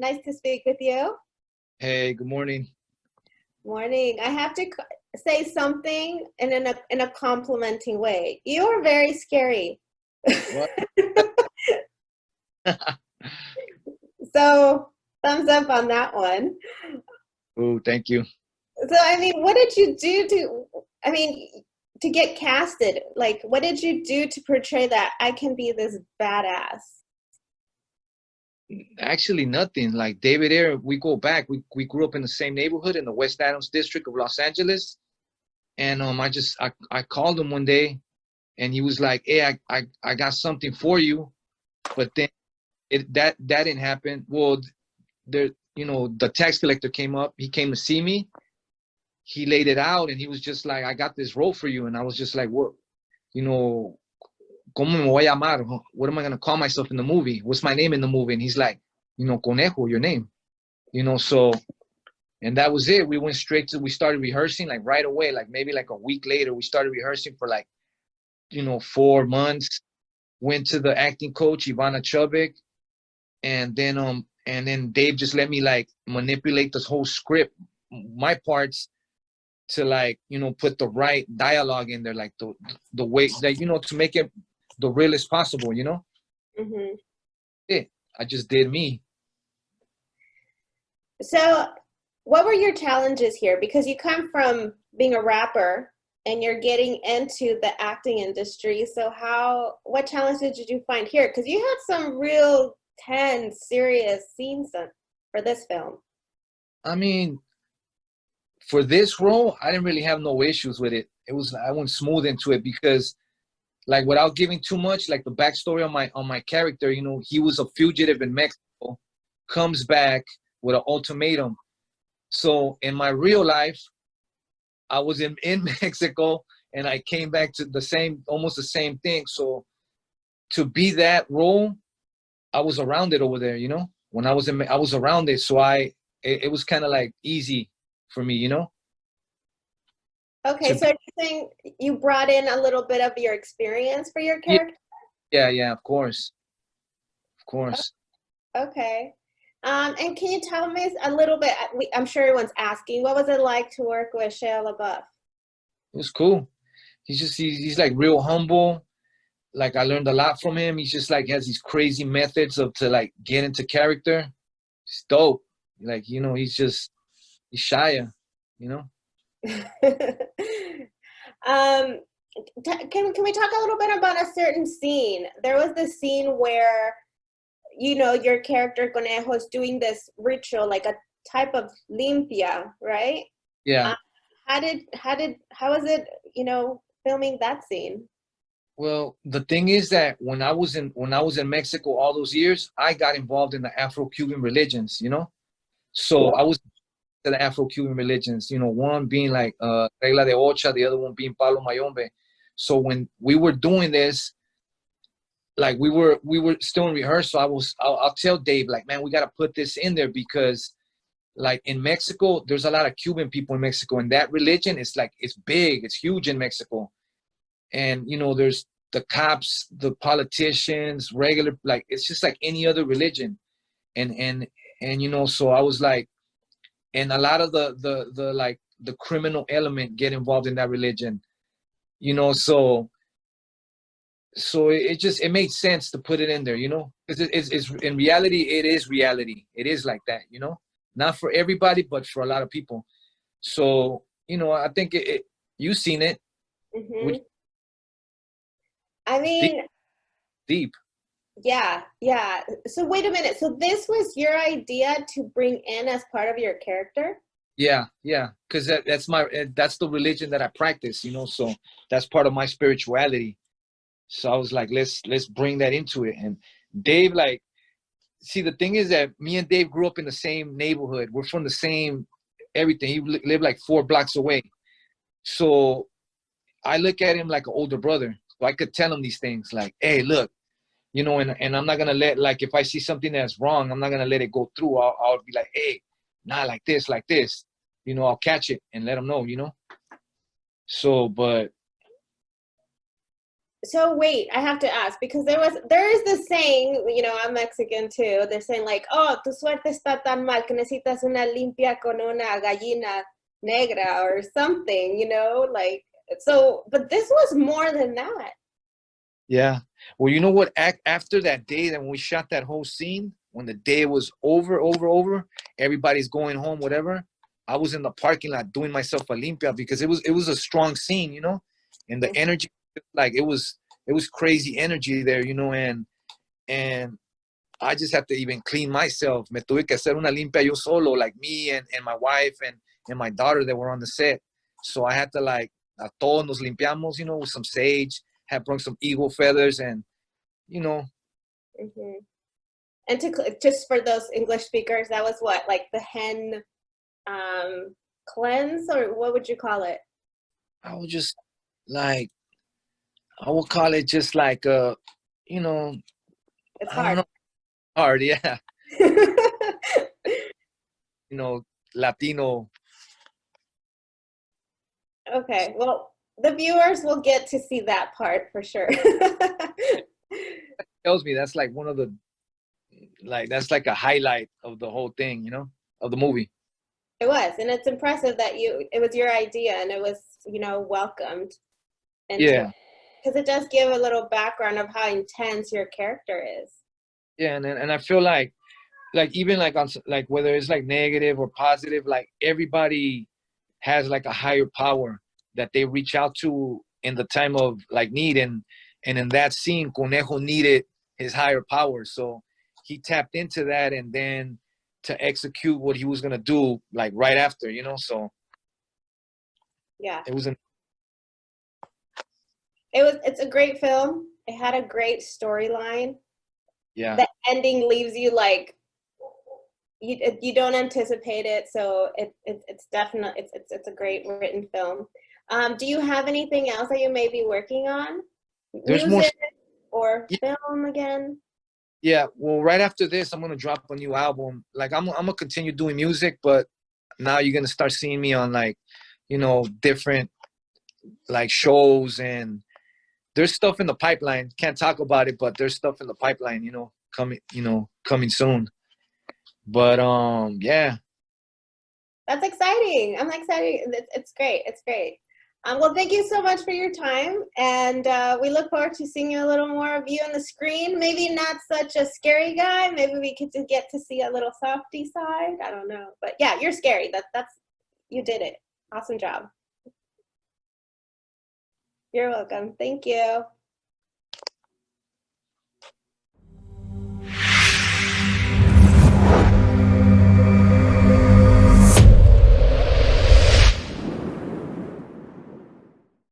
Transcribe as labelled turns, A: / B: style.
A: Nice to speak with you.
B: Hey, good morning.
A: Morning. I have to say something in a complimenting way. You are very scary.
B: What?
A: So, thumbs up on that one.
B: Oh, thank you.
A: So, I mean, what did you do to get casted? Like, what did you do to portray that I can be this badass?
B: Actually, nothing. Like David Ayer, we go back. We grew up in the same neighborhood in the West Adams district of Los Angeles. And I called him one day and he was like, "Hey, I got something for you." But then that didn't happen. Well, there, the tax collector came up, he came to see me, he laid it out and he was just like, "I got this role for you." And I was just like, "What, you know, ¿cómo me voy a llamar? What am I going to call myself in the movie? What's my name in the movie?" And he's like, "Conejo, your name." So, and that was it. We started rehearsing like right away, like maybe like a week later, we started rehearsing for like, 4 months, went to the acting coach, Ivana Chubik. And then Dave just let me like manipulate this whole script, my parts, to like, put the right dialogue in there, like the way that, to make it the realest possible,
A: Hmm.
B: Yeah, I just did me.
A: So, what were your challenges here? Because you come from being a rapper and you're getting into the acting industry. So, what challenges did you find here? Because you had some real tense, serious scenes for this film.
B: I mean, for this role, I didn't really have no issues with it. I went smooth into it because, like, without giving too much, like the backstory on my character, he was a fugitive in Mexico, comes back with an ultimatum. So in my real life, I was in Mexico and I came back to almost the same thing. So to be that role, I was around it over there, when I was around it. So it was kind of like easy for me,
A: Okay,
B: to
A: so you're saying you brought in a little bit of your experience for your
B: yeah,
A: character?
B: yeah, of course. Of course.
A: Okay. And can you tell me a little bit? I'm sure everyone's asking, what was it like to work with Shia LaBeouf?
B: It was cool. He's like real humble. Like I learned a lot from him. He's just like has these crazy methods to like get into character. It's dope. Like, he's shy, you know?
A: um, can we talk a little bit about a certain scene? There was this scene where, your character Conejo is doing this ritual, like a type of limpia, right?
B: Yeah.
A: Um, how was it, filming that scene?
B: Well, the thing is that when I was in Mexico all those years, I got involved in the Afro-Cuban religions, So I was to the Afro-Cuban religions, one being like Regla de Ocha, the other one being Palo Mayombe. So when we were doing this, like we were still in rehearsal. I'll tell Dave, like, man, we got to put this in there because like in Mexico, there's a lot of Cuban people in Mexico, and that religion is like, it's big, it's huge in Mexico. And there's the cops, the politicians, regular, like it's just like any other religion. And so I was like, and a lot of the like the criminal element get involved in that religion, so it made sense to put it in there, because it's in reality, it is like that, not for everybody, but for a lot of people. So I think you've seen it,
A: Hmm.
B: which
A: I
B: deep,
A: mean,
B: deep.
A: yeah, yeah. So wait a minute. So this was your idea to bring in as part of your character?
B: Yeah, because that's the religion that I practice, so that's part of my spirituality. So I was like, let's bring that into it. And Dave, like, see, the thing is that me and Dave grew up in the same neighborhood. We're from the same everything. He lived like 4 blocks away. So I look at him like an older brother. So I could tell him these things like, hey, look, and I'm not gonna like, if I see something that's wrong, I'm not gonna let it go through. I'll be like, hey, nah, like this, like this. I'll catch it and let him know. So, but
A: So wait, I have to ask because there is this saying, you know, I'm Mexican too. They're saying like, "Oh, tu suerte está tan mal que necesitas una limpia con una gallina negra or something," you know, like so. But this was more than that.
B: Yeah. Well, you know what? After that day, then we shot that whole scene. When the day was over, everybody's going home, whatever. I was in the parking lot doing myself a limpia because it was a strong scene, you know, and the energy, like it was crazy energy there, you know, and I just have to even clean myself. Me tuve que hacer una limpia yo solo, like me and my wife and my daughter that were on the set. So I had to like a todos nos limpiamos, you know, with some sage. Had brought some eagle feathers and you know.
A: Hmm. And just for those English speakers, that was what, like the hen cleanse, or what would you call it?
B: I would just like I would call it just like you know,
A: It's
B: I don't
A: hard.
B: know, hard, yeah. You know, Latino.
A: Okay, well, the viewers will get to see that part for sure.
B: Tells me that's like one of the like that's like a highlight of the whole thing, you know, of the movie.
A: It was, and it's impressive that it was your idea and it was, you know, welcomed into,
B: Yeah.
A: because it does give a little background of how intense your character is.
B: Yeah, and I feel like even like on like whether it's like negative or positive, like everybody has like a higher power that they reach out to in the time of like need, and in that scene Conejo needed his higher power, so he tapped into that and then to execute what he was going to do like right after, you know, so
A: Yeah.
B: it was an
A: It's a great film. It had a great storyline.
B: yeah.
A: The ending leaves you like you don't anticipate it, so it's definitely it's a great written film. Do you have anything else that you may be working on?
B: There's more.
A: Music or
B: Yeah,
A: film again?
B: yeah, well right after this I'm going to drop a new album, like I'm going to continue doing music, but now you're going to start seeing me on like, you know, different like shows, and there's stuff in the pipeline. Can't talk about it, but there's stuff in the pipeline, you know, coming soon. But yeah.
A: That's exciting. I'm excited. It's great. It's great. Well, thank you so much for your time, and we look forward to seeing a little more of you on the screen. Maybe not such a scary guy. Maybe we could get to see a little softy side. I don't know, but yeah, you're scary. That's you did it. Awesome job. You're welcome. Thank you.